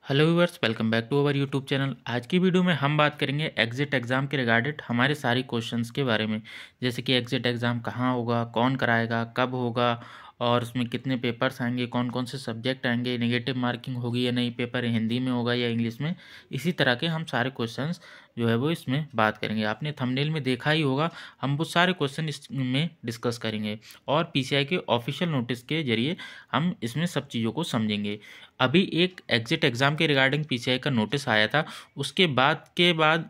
Hello viewers, welcome back to our YouTube channel. आज की video में हम बात करेंगे एग्जिट एग्ज़ाम के रिगार्डेड हमारे सारे क्वेश्चंस के बारे में। जैसे कि एग्जिट एग्ज़ाम कहाँ होगा, कौन कराएगा, कब होगा और उसमें कितने पेपर्स आएंगे, कौन कौन से सब्जेक्ट आएंगे, नेगेटिव मार्किंग होगी या नहीं, पेपर हिंदी में होगा या इंग्लिश में। इसी तरह के हम सारे क्वेश्चंस जो है वो इसमें बात करेंगे। आपने थंबनेल में देखा ही होगा, हम वो सारे क्वेश्चन इसमें डिस्कस करेंगे और पीसीआई के ऑफिशियल नोटिस के जरिए हम इसमें सब चीज़ों को समझेंगे। अभी एक एग्जिट एग्ज़ाम के रिगार्डिंग पीसीआई का नोटिस आया था। उसके बाद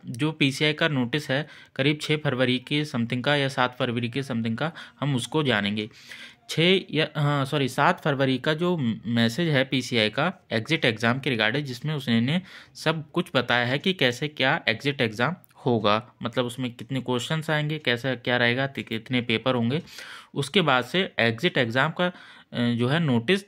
जो पीसीआई का नोटिस है करीब 6 फरवरी के समथिंग का या 7 फरवरी के समथिंग का, हम उसको जानेंगे। 7 फरवरी का जो मैसेज है पीसीआई का एग्जिट एग्ज़ाम के रिगार्डिंग, जिसमें उसने सब कुछ बताया है कि कैसे क्या एग्जिट एग्ज़ाम होगा, मतलब उसमें कितने क्वेश्चंस आएंगे, कैसा क्या रहेगा, कितने पेपर होंगे। उसके बाद से एग्जिट एग्ज़ाम का जो है नोटिस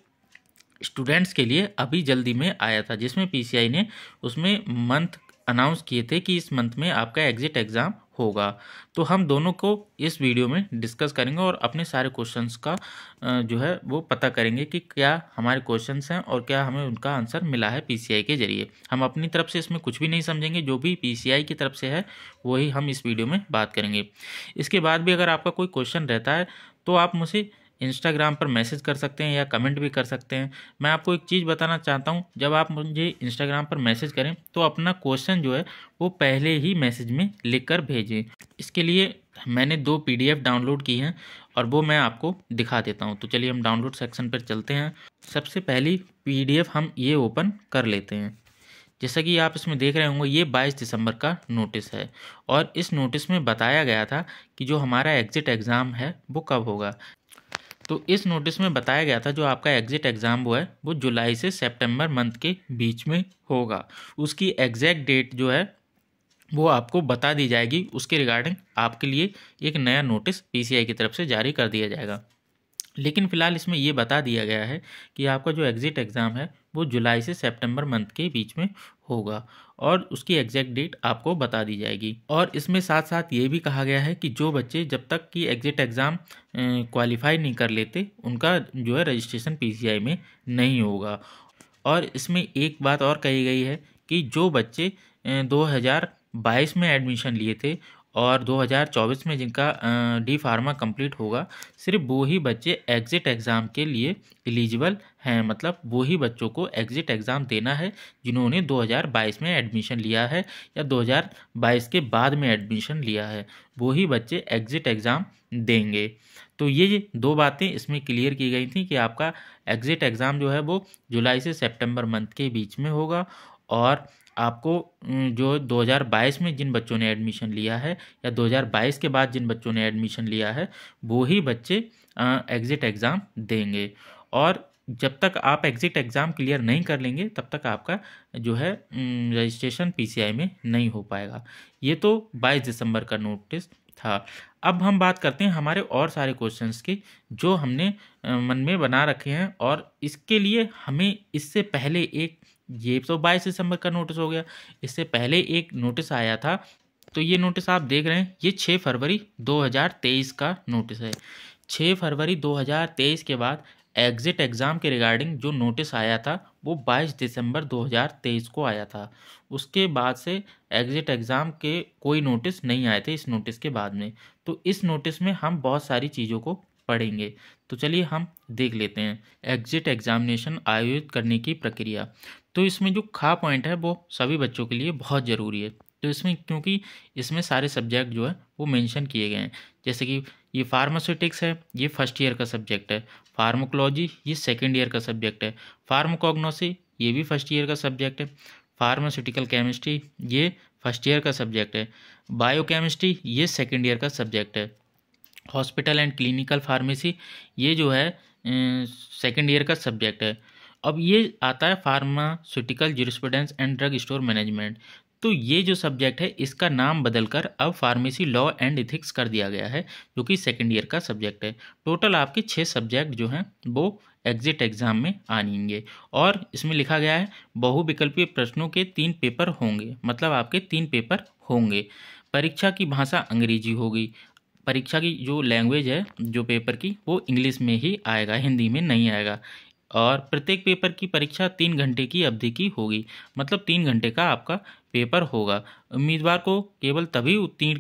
स्टूडेंट्स के लिए अभी जल्दी में आया था, जिसमें पीसीआई ने उसमें मंथ अनाउंस किए थे कि इस मंथ में आपका एग्जिट एग्ज़ाम होगा। तो हम दोनों को इस वीडियो में डिस्कस करेंगे और अपने सारे क्वेश्चंस का जो है वो पता करेंगे कि क्या हमारे क्वेश्चंस हैं और क्या हमें उनका आंसर मिला है पीसीआई के जरिए। हम अपनी तरफ से इसमें कुछ भी नहीं समझेंगे, जो भी पीसीआई की तरफ से है वही हम इस वीडियो में बात करेंगे। इसके बाद भी अगर आपका कोई क्वेश्चन रहता है तो आप मुझे इंस्टाग्राम पर मैसेज कर सकते हैं या कमेंट भी कर सकते हैं। मैं आपको एक चीज़ बताना चाहता हूं, जब आप मुझे इंस्टाग्राम पर मैसेज करें तो अपना क्वेश्चन जो है वो पहले ही मैसेज में लिखकर भेजें। इसके लिए मैंने 2 पीडीएफ डाउनलोड की हैं और वो मैं आपको दिखा देता हूं। तो चलिए हम डाउनलोड सेक्शन पर चलते हैं। सबसे पहली पीडीएफ हम ये ओपन कर लेते हैं। जैसा कि आप इसमें देख रहे होंगे, ये 22 दिसंबर का नोटिस है और इस नोटिस में बताया गया था कि जो हमारा एग्जिट एग्ज़ाम है वो कब होगा। तो इस नोटिस में बताया गया था जो आपका एग्जिट एग्ज़ाम वो है वो जुलाई से सितंबर मंथ के बीच में होगा। उसकी एग्जैक्ट डेट जो है वो आपको बता दी जाएगी। उसके रिगार्डिंग आपके लिए एक नया नोटिस पीसीआई की तरफ से जारी कर दिया जाएगा। लेकिन फ़िलहाल इसमें ये बता दिया गया है कि आपका जो एग्ज़िट एग्ज़ाम है वो जुलाई से सितंबर मंथ के बीच में होगा और उसकी एग्जैक्ट डेट आपको बता दी जाएगी। और इसमें साथ साथ ये भी कहा गया है कि जो बच्चे जब तक कि एग्ज़िट एग्ज़ाम क्वालिफाई नहीं कर लेते उनका जो है रजिस्ट्रेशन पीसीआई में नहीं होगा। और इसमें एक बात और कही गई है कि जो बच्चे 2022 में एडमिशन लिए थे और 2024 में जिनका डी फार्मा कंप्लीट होगा, सिर्फ वो ही बच्चे एग्ज़िट एग्ज़ाम के लिए एलिजिबल हैं। मतलब वो ही बच्चों को एग्ज़िट एग्ज़ाम देना है जिन्होंने 2022 में एडमिशन लिया है या 2022 के बाद में एडमिशन लिया है, वो ही बच्चे एग्ज़िट एग्ज़ाम देंगे। तो ये 2 बातें इसमें क्लियर की गई थी कि आपका एग्ज़िट एग्ज़ाम जो है वो जुलाई से सितंबर मंथ के बीच में होगा और आपको जो 2022 में जिन बच्चों ने एडमिशन लिया है या 2022 के बाद जिन बच्चों ने एडमिशन लिया है वो ही बच्चे एग्ज़िट एग्ज़ाम देंगे। और जब तक आप एग्ज़िट एग्ज़ाम क्लियर नहीं कर लेंगे तब तक आपका जो है रजिस्ट्रेशन पीसीआई में नहीं हो पाएगा। ये तो 22 दिसंबर का नोटिस था। अब हम बात करते हैं हमारे और सारे क्वेश्चंस की जो हमने मन में बना रखे हैं। और इसके लिए हमें इससे पहले एक, ये तो 22 दिसंबर का नोटिस हो गया, इससे पहले एक नोटिस आया था। तो ये नोटिस आप देख रहे हैं, ये 6 फरवरी 2023 का नोटिस है। 6 फरवरी 2023 के बाद एग्ज़िट एग्ज़ाम के रिगार्डिंग जो नोटिस आया था वो 22 दिसंबर 2023 को आया था। उसके बाद से एग्ज़िट एग्ज़ाम के कोई नोटिस नहीं आए थे इस नोटिस के बाद में। तो इस नोटिस में हम बहुत सारी चीज़ों को पढ़ेंगे। तो चलिए हम देख लेते हैं एग्ज़िट एग्ज़ामिनेशन आयोजित करने की प्रक्रिया। तो इसमें जो पॉइंट है वो सभी बच्चों के लिए बहुत ज़रूरी है। तो इसमें क्योंकि इसमें सारे सब्जेक्ट जो है वो मेंशन किए गए हैं। जैसे कि ये फार्मास्यूटिक्स है, ये फर्स्ट ईयर का सब्जेक्ट है। फार्माकोलॉजी ये सेकंड ईयर का सब्जेक्ट है। फार्माकोग्नोसी ये भी फर्स्ट ईयर का सब्जेक्ट है। फार्मास्यूटिकल केमिस्ट्री ये फर्स्ट ईयर का सब्जेक्ट है। बायोकेमिस्ट्री ये सेकंड ईयर का सब्जेक्ट है। हॉस्पिटल एंड क्लिनिकल फार्मेसी ये जो है सेकंड ईयर का सब्जेक्ट है। अब ये आता है pharmaceutical jurisprudence and drug store management. तो ये जो सब्जेक्ट है इसका नाम बदलकर अब फार्मेसी लॉ एंड एथिक्स कर दिया गया है, जो कि सेकंड ईयर का सब्जेक्ट है। टोटल आपके 6 सब्जेक्ट जो हैं वो एग्जिट एग्जाम में आएंगे। और इसमें लिखा गया है बहुविकल्पीय प्रश्नों के 3 पेपर होंगे, मतलब आपके 3 पेपर होंगे। परीक्षा की भाषा अंग्रेजी होगी। परीक्षा की जो लैंग्वेज है जो पेपर की वो इंग्लिश में ही आएगा, हिंदी में नहीं आएगा। और प्रत्येक पेपर की परीक्षा 3 घंटे की अवधि की होगी, मतलब 3 घंटे का आपका पेपर होगा। उम्मीदवार को केवल तभी उत्तीर्ण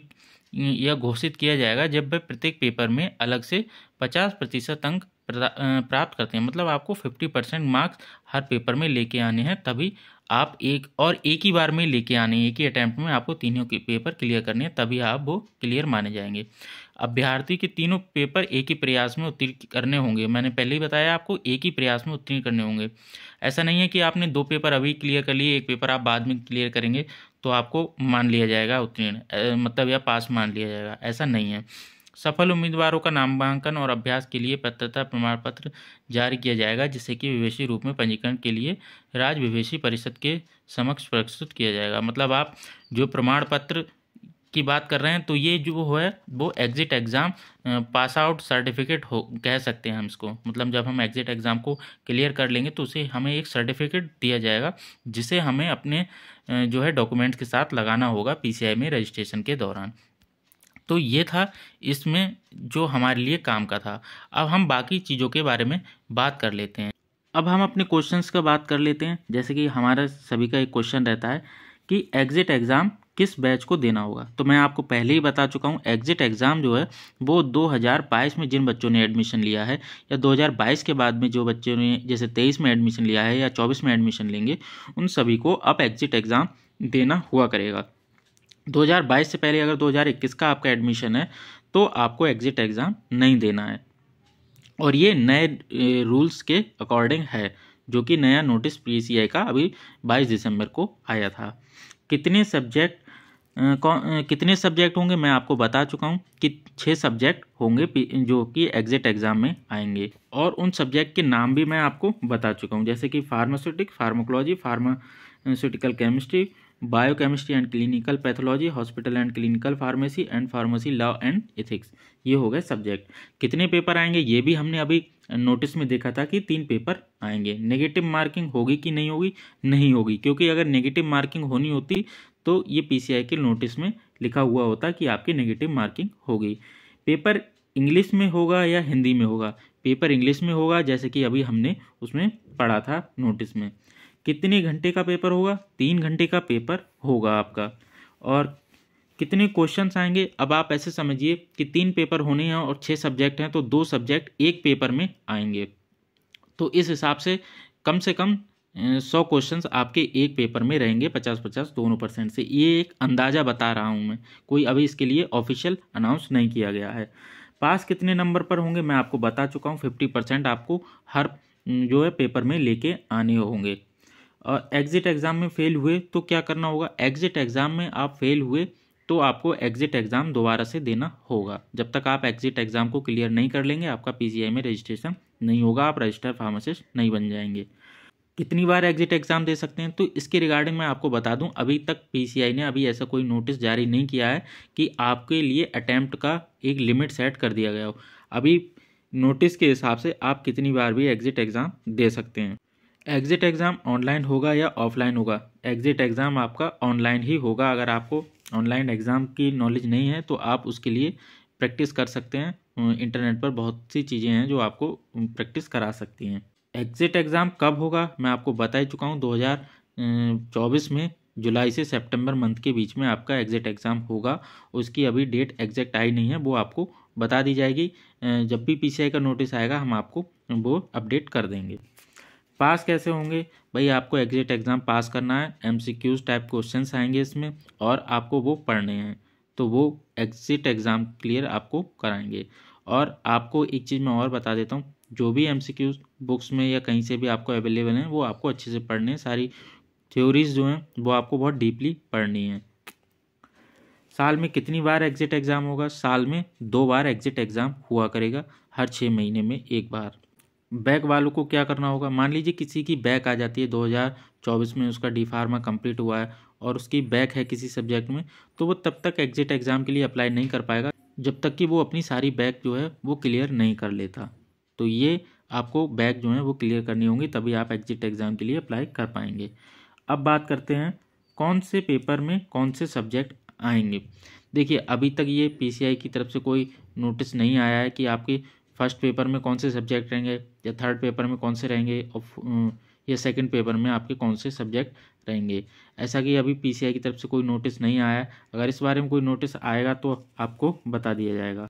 या घोषित किया जाएगा जब वह प्रत्येक पेपर में अलग से 50% अंक प्राप्त करते हैं, मतलब आपको 50% मार्क्स हर पेपर में लेके आने हैं, तभी आप एक ही बार में लेके आने हैं, एक ही अटैम्प्ट में आपको तीनों के पेपर क्लियर करने हैं, तभी आप वो क्लियर माने जाएंगे। अभ्यर्थी के तीनों पेपर एक ही प्रयास में उत्तीर्ण करने होंगे। मैंने पहले ही बताया आपको, एक ही प्रयास में उत्तीर्ण करने होंगे। ऐसा नहीं है कि आपने 2 पेपर अभी क्लियर कर लिए, एक पेपर आप बाद में क्लियर करेंगे तो आपको मान लिया जाएगा उत्तीर्ण, मतलब या पास मान लिया जाएगा, ऐसा नहीं है। सफल उम्मीदवारों का नामांकन और अभ्यास के लिए पात्रता प्रमाण पत्र जारी किया जाएगा, जिसे कि विवेशी रूप में पंजीकरण के लिए राज्य विवेशी परिषद के समक्ष प्रस्तुत किया जाएगा। मतलब आप जो प्रमाण पत्र की बात कर रहे हैं, तो ये जो है वो exit exam pass out certificate हो कह सकते हैं हम इसको। मतलब जब हम एग्जिट एग्ज़ाम को क्लियर कर लेंगे तो उसे हमें एक सर्टिफिकेट दिया जाएगा, जिसे हमें अपने जो है डॉक्यूमेंट्स के साथ लगाना होगा पीसीआई में रजिस्ट्रेशन के दौरान। तो ये था इसमें जो हमारे लिए काम का था। अब हम बाकी चीज़ों के बारे में बात कर लेते हैं। अब हम अपने क्वेश्चंस का बात कर लेते हैं। जैसे कि हमारा सभी का एक क्वेश्चन रहता है कि एग्जिट एग्ज़ाम किस बैच को देना होगा। तो मैं आपको पहले ही बता चुका हूँ, एग्जिट एग्ज़ाम जो है वो 2022 में जिन बच्चों ने एडमिशन लिया है, या 2022 के बाद में जो बच्चों ने जैसे 23 में एडमिशन लिया है या 24 में एडमिशन लेंगे, उन सभी को अब एग्जिट एग्ज़ाम देना हुआ करेगा। 2022 से पहले अगर 2021 का आपका एडमिशन है तो आपको एग्जिट एग्ज़ाम नहीं देना है, और ये नए रूल्स के अकॉर्डिंग है, जो कि नया नोटिस पीसीआई का अभी 22 दिसंबर को आया था। कितने सब्जेक्ट होंगे मैं आपको बता चुका हूँ कि 6 सब्जेक्ट होंगे जो कि एग्जिट एग्ज़ाम में आएंगे, और उन सब्जेक्ट के नाम भी मैं आपको बता चुका हूँ, जैसे कि pharmacology, pharmaceutical chemistry, biochemistry and clinical pathology, hospital and clinical pharmacy and pharmacy law and ethics. ये हो गए सब्जेक्ट। कितने पेपर आएंगे ये भी हमने अभी नोटिस में देखा था कि 3 पेपर आएंगे। नेगेटिव मार्किंग होगी कि नहीं होगी? नहीं होगी, क्योंकि अगर नेगेटिव मार्किंग होनी होती तो ये पीसीआई के नोटिस में लिखा हुआ होता कि आपकी नेगेटिव मार्किंग होगी। पेपर इंग्लिश में होगा या हिंदी में होगा? पेपर इंग्लिश में होगा, जैसे कि अभी हमने उसमें पढ़ा था नोटिस में। कितने घंटे का पेपर होगा? 3 घंटे का पेपर होगा आपका। और कितने क्वेश्चंस आएंगे? अब आप ऐसे समझिए कि 3 पेपर होने हैं और 6 सब्जेक्ट हैं, तो 2 सब्जेक्ट एक पेपर में आएंगे। तो इस हिसाब से कम 100 क्वेश्चंस आपके एक पेपर में रहेंगे, 50-50 दोनों परसेंट से। ये एक अंदाज़ा बता रहा हूँ मैं, कोई अभी इसके लिए ऑफिशियल अनाउंस नहीं किया गया है। पास कितने नंबर पर होंगे मैं आपको बता चुका हूँ, 50% आपको हर जो है पेपर में लेके आने होंगे। और एग्जिट एग्ज़ाम में फेल हुए तो क्या करना होगा? एग्जिट एग्ज़ाम में आप फेल हुए तो आपको एग्जिट एग्ज़ाम दोबारा से देना होगा। जब तक आप एग्जिट एग्ज़ाम को क्लियर नहीं कर लेंगे, आपका पीसीआई में रजिस्ट्रेशन नहीं होगा, आप रजिस्टर्ड फार्मासिस्ट नहीं बन जाएंगे। कितनी बार एग्जिट एग्ज़ाम दे सकते हैं? तो इसके रिगार्डिंग मैं आपको बता दूं, अभी तक पीसीआई ने अभी ऐसा कोई नोटिस जारी नहीं किया है कि आपके लिए अटैम्प्ट का एक लिमिट सेट कर दिया गया हो। अभी नोटिस के हिसाब से आप कितनी बार भी एग्जिट एग्ज़ाम दे सकते हैं। एग्जिट एग्ज़ाम ऑनलाइन होगा या ऑफलाइन होगा? एग्जिट एग्ज़ाम आपका ऑनलाइन ही होगा। अगर आपको ऑनलाइन एग्ज़ाम की नॉलेज नहीं है तो आप उसके लिए प्रैक्टिस कर सकते हैं। इंटरनेट पर बहुत सी चीज़ें हैं जो आपको प्रैक्टिस करा सकती हैं। एग्जिट एग्ज़ाम कब होगा मैं आपको बता ही चुका हूँ, 2024 में जुलाई से सितंबर मंथ के बीच में आपका एग्जिट एग्ज़ाम होगा। उसकी अभी डेट एग्जैक्ट आई नहीं है, वो आपको बता दी जाएगी। जब भी पीसीआई का नोटिस आएगा हम आपको वो अपडेट कर देंगे। पास कैसे होंगे भाई? आपको एग्जिट एग्ज़ाम पास करना है, एमसीक्यूज टाइप क्वेश्चंस आएंगे इसमें और आपको वो पढ़ने हैं, तो वो एग्जिट एग्ज़ाम क्लियर आपको कराएंगे। और आपको एक चीज़ मैं और बता देता हूँ, जो भी एमसीक्यूज बुक्स में या कहीं से भी आपको अवेलेबल हैं वो आपको अच्छे से पढ़ने हैं। सारी थ्योरीज जो हैं वो आपको बहुत डीपली पढ़नी है। साल में कितनी बार एग्जिट एग्ज़ाम होगा? साल में 2 बार एग्जिट एग्ज़ाम हुआ करेगा, हर 6 महीने में एक बार। बैक वालों को क्या करना होगा? मान लीजिए किसी की बैक आ जाती है, 2024 में उसका डी फार्मा कंप्लीट हुआ है और उसकी बैक है किसी सब्जेक्ट में, तो वो तब तक एग्जिट एग्ज़ाम के लिए अप्लाई नहीं कर पाएगा जब तक कि वो अपनी सारी बैक जो है वो क्लियर नहीं कर लेता। तो ये आपको बैक जो है वो क्लियर करनी होंगी, तभी आप एग्जिट एग्ज़ाम के लिए अप्लाई कर पाएंगे। अब बात करते हैं कौन से पेपर में कौन से सब्जेक्ट आएंगे। देखिए अभी तक ये पीसीआई की तरफ से कोई नोटिस नहीं आया है कि आपके फर्स्ट पेपर में कौन से सब्जेक्ट रहेंगे, या थर्ड पेपर में कौन से रहेंगे, और या सेकंड पेपर में आपके कौन से सब्जेक्ट रहेंगे। ऐसा कि अभी पीसीआई की तरफ से कोई नोटिस नहीं आया है, अगर इस बारे में कोई नोटिस आएगा तो आपको बता दिया जाएगा।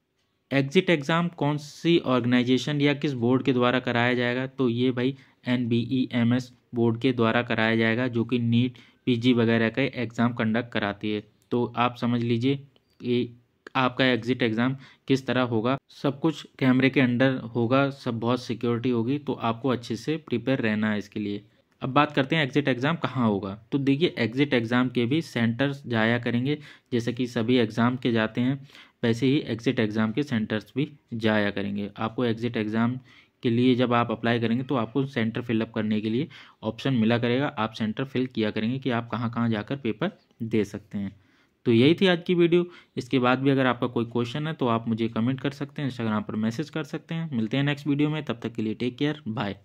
एग्जिट एग्ज़ाम कौन सी ऑर्गेनाइजेशन या किस बोर्ड के द्वारा कराया जाएगा, तो ये भाई NBEMS बोर्ड के द्वारा कराया जाएगा, जो कि नीट PG वगैरह का एग्ज़ाम कंडक्ट कराती है। तो आप समझ लीजिए कि आपका एग्ज़िट एग्ज़ाम किस तरह होगा, सब कुछ कैमरे के अंडर होगा, सब बहुत सिक्योरिटी होगी, तो आपको अच्छे से प्रिपेयर रहना है इसके लिए। अब बात करते हैं एग्ज़िट एग्ज़ाम कहाँ होगा। तो देखिए एग्ज़िट एग्ज़ाम के भी सेंटर्स जाया करेंगे, जैसे कि सभी एग्ज़ाम के जाते हैं वैसे ही एग्ज़िट एग्ज़ाम के सेंटर्स भी जाया करेंगे। आपको एग्ज़िट एग्ज़ाम के लिए जब आप अप्लाई करेंगे तो आपको सेंटर फिलअप करने के लिए ऑप्शन मिला करेगा, आप सेंटर फिल किया करेंगे कि आप कहाँ कहाँ जाकर पेपर दे सकते हैं। तो यही थी आज की वीडियो। इसके बाद भी अगर आपका कोई क्वेश्चन है तो आप मुझे कमेंट कर सकते हैं, इंस्टाग्राम पर मैसेज कर सकते हैं। मिलते हैं नेक्स्ट वीडियो में, तब तक के लिए टेक केयर, बाय।